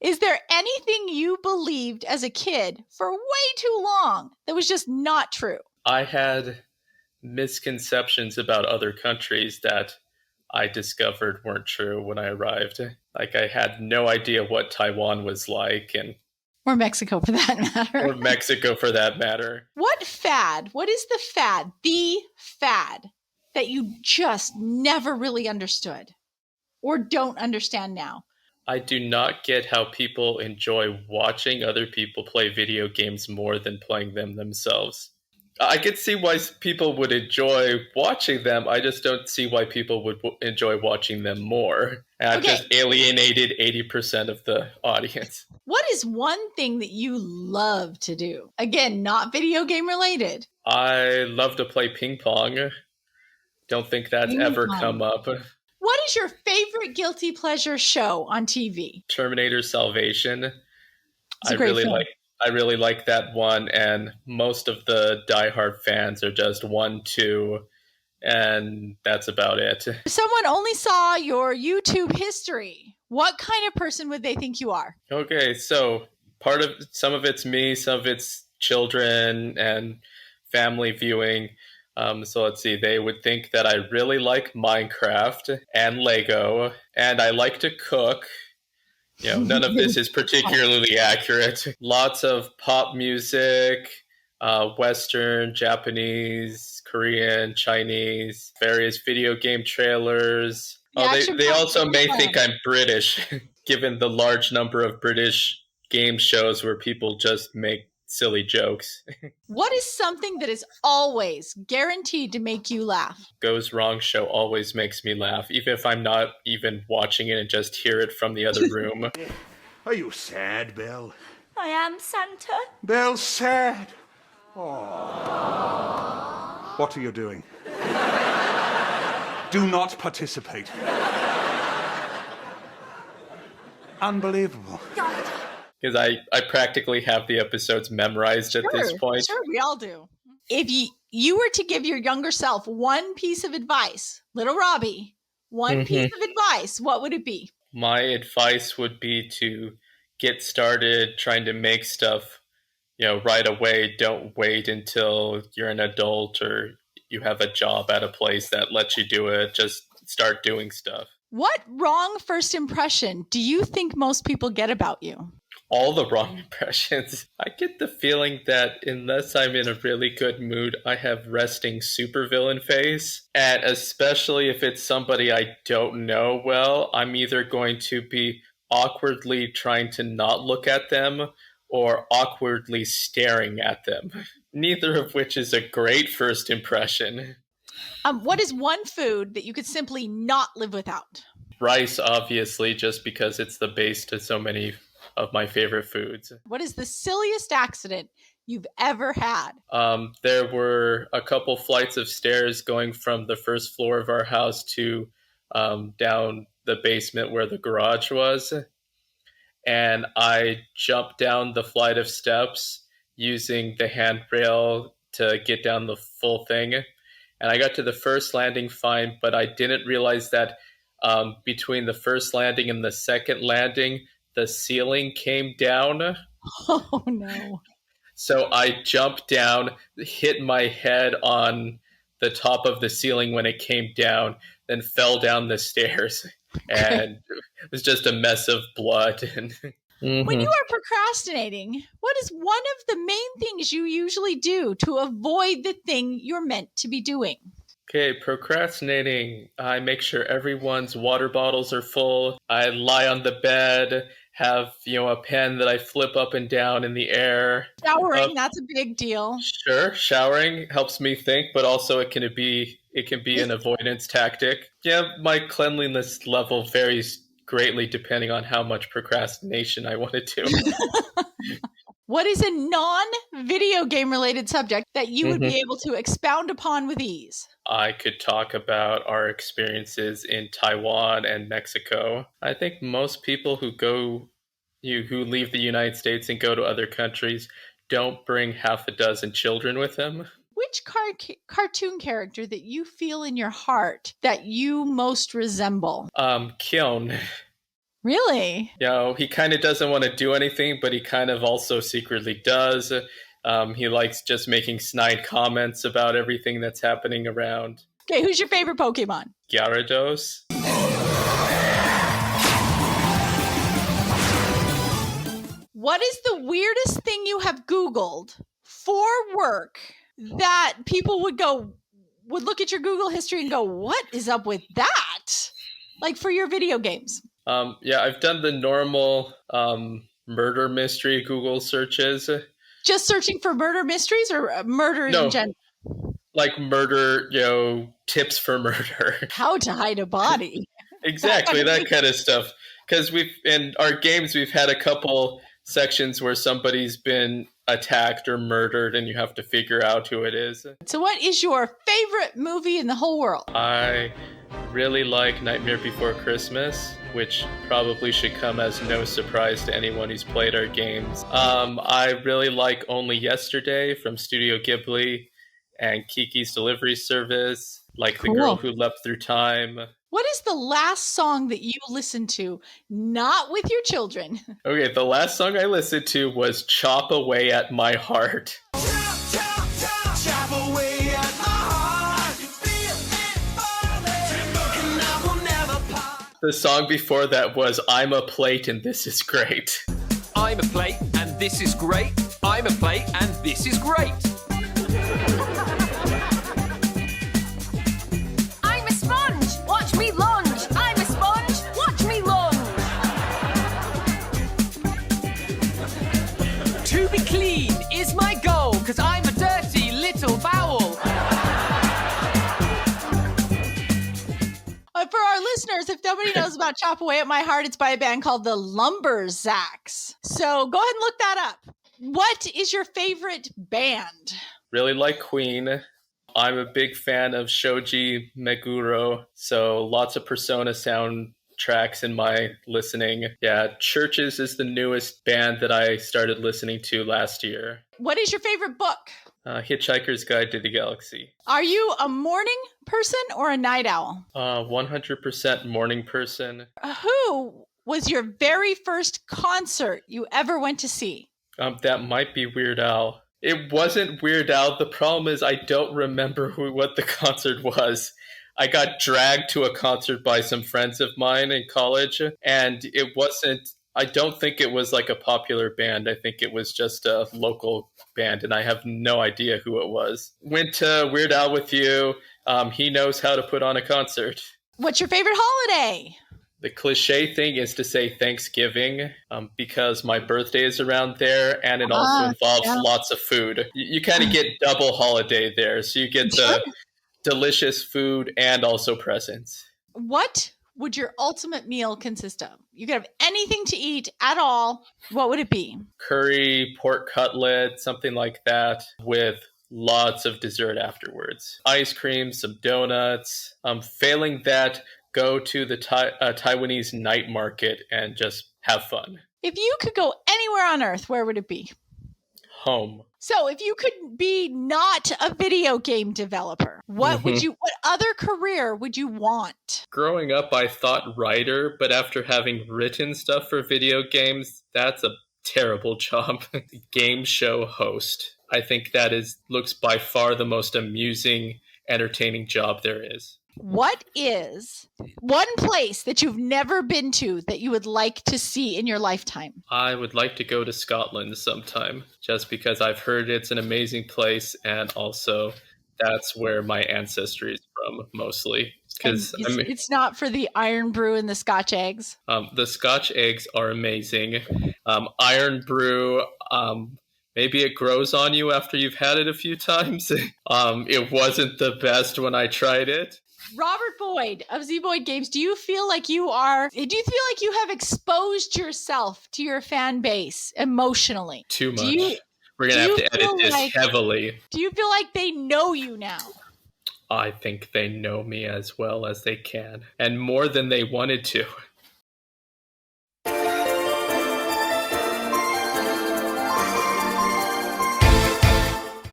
Is there anything you believed as a kid for way too long that was just not true? I had misconceptions about other countries that I discovered weren't true when I arrived. Like I had no idea what Taiwan was like, and Or Mexico for that matter. or Mexico for that matter. What is the fad that you just never really understood or don't understand now? I do not get how people enjoy watching other people play video games more than playing them themselves. I could see why people would enjoy watching them. I just don't see why people would enjoy watching them more. And I've just alienated 80% of the audience. What is one thing that you love to do? Again, not video game related. I love to play ping pong. Don't think that's ever come up. What is your favorite guilty pleasure show on TV? Terminator Salvation. It's a great film. I really like that one, and most of the diehard fans are just 1, 2, and that's about it. If someone only saw your YouTube history, what kind of person would they think you are? Okay, so some of it's me, some of it's children and family viewing. So let's see, they would think that I really like Minecraft and Lego, and I like to cook. None of this is particularly accurate. Lots of pop music, Western, Japanese, Korean, Chinese, various video game trailers. They also may think I'm British, given the large number of British game shows where people just make silly jokes. What is something that is always guaranteed to make you laugh? Goes Wrong show always makes me laugh, even if I'm not even watching it and just hear it from the other room. Are you sad, Belle? I am, Santa. Belle's sad. Oh. What are you doing? Do not participate. Unbelievable. Because I practically have the episodes memorized at this point. Sure, we all do. If you were to give your younger self one piece of advice, little Robbie, piece of advice, what would it be? My advice would be to get started trying to make stuff, right away. Don't wait until you're an adult or you have a job at a place that lets you do it. Just start doing stuff. What wrong first impression do you think most people get about you? All the wrong impressions. I get the feeling that unless I'm in a really good mood, I have resting supervillain face. And especially if it's somebody I don't know well, I'm either going to be awkwardly trying to not look at them or awkwardly staring at them. Neither of which is a great first impression. What is one food that you could simply not live without? Rice, obviously, just because it's the base to so many of my favorite foods. What is the silliest accident you've ever had? There were a couple flights of stairs going from the first floor of our house to down the basement where the garage was. And I jumped down the flight of steps using the handrail to get down the full thing. And I got to the first landing fine, but I didn't realize that between the first landing and the second landing, the ceiling came down. Oh, no. So I jumped down, hit my head on the top of the ceiling when it came down, then fell down the stairs. And it was just a mess of blood. When you are procrastinating, what is one of the main things you usually do to avoid the thing you're meant to be doing? Okay, procrastinating. I make sure everyone's water bottles are full. I lie on the bed, have, a pen that I flip up and down in the air. Showering, that's a big deal. Sure, showering helps me think, but also it can be an avoidance tactic. Yeah, my cleanliness level varies greatly depending on how much procrastination I want to do. What is a non-video game related subject that you would be able to expound upon with ease? I could talk about our experiences in Taiwan and Mexico. I think most people who leave the United States and go to other countries don't bring half a dozen children with them. Which cartoon character that you feel in your heart that you most resemble? Kyon. Really? He kind of doesn't want to do anything, but he kind of also secretly does. He likes just making snide comments about everything that's happening around. Okay, who's your favorite Pokemon? Gyarados. What is the weirdest thing you have Googled for work that people would look at your Google history and go, what is up with that? Like for your video games. I've done the normal murder mystery Google searches. Just searching for murder mysteries or murders in general? Like murder, tips for murder. How to hide a body. Exactly, that kind of stuff. Because in our games, we've had a couple sections where somebody's been attacked or murdered and you have to figure out who it is. So what is your favorite movie in the whole world? I really like Nightmare Before Christmas, which probably should come as no surprise to anyone who's played our games. I really like Only Yesterday from Studio Ghibli and Kiki's Delivery Service, like Cool. The Girl Who Leapt Through Time. What is the last song that you listened to, not with your children? Okay, the last song I listened to was Chop Away at My Heart. Chop away at my heart. You feel it falling, and I will never part. The song before that was I'm a Plate and This Is Great. I'm a plate and this is great. I'm a plate and this is great. I'm a sponge. Watch me lunge. I'm a sponge. Watch me lunge. To be clean is my goal, cause I'm a dirty little bowel. For our listeners, if nobody knows about Chop Away at My Heart, it's by a band called the Lumberzacks. So go ahead and look that up. What is your favorite band? Really like Queen. I'm a big fan of Shoji Meguro, so lots of Persona soundtracks in my listening. Yeah, Churches is the newest band that I started listening to last year. What is your favorite book? Hitchhiker's Guide to the Galaxy. Are you a morning person or a night owl? 100% morning person. Who was your very first concert you ever went to see? That might be Weird Al. It wasn't Weird Al. The problem is I don't remember what the concert was. I got dragged to a concert by some friends of mine in college, and I don't think it was like a popular band. I think it was just a local band, and I have no idea who it was. Went to Weird Al with you. He knows how to put on a concert. What's your favorite holiday? The cliche thing is to say Thanksgiving because my birthday is around there, and it also involves lots of food. You kind of get double holiday there, so you get the delicious food and also presents. What would your ultimate meal consist of? You could have anything to eat at all. What would it be? Curry, pork cutlet, something like that, with lots of dessert afterwards. Ice cream, some donuts. Failing that, go to the Taiwanese night market and just have fun. If you could go anywhere on Earth, where would it be? Home. So if you could be not a video game developer, what other career would you want? Growing up, I thought writer, but after having written stuff for video games, that's a terrible job. Game show host. I think that looks by far the most amusing, entertaining job there is. What is one place that you've never been to that you would like to see in your lifetime? I would like to go to Scotland sometime, just because I've heard it's an amazing place, and also that's where my ancestry is from, mostly. Because it's not for the iron brew and the Scotch eggs. The Scotch eggs are amazing. Iron brew, maybe it grows on you after you've had it a few times. It wasn't the best when I tried it. Robert Boyd of Zeboyd Games, do you feel like you have exposed yourself to your fan base emotionally? Too much. We're going to have to edit this heavily. Do you feel like they know you now? I think they know me as well as they can, and more than they wanted to.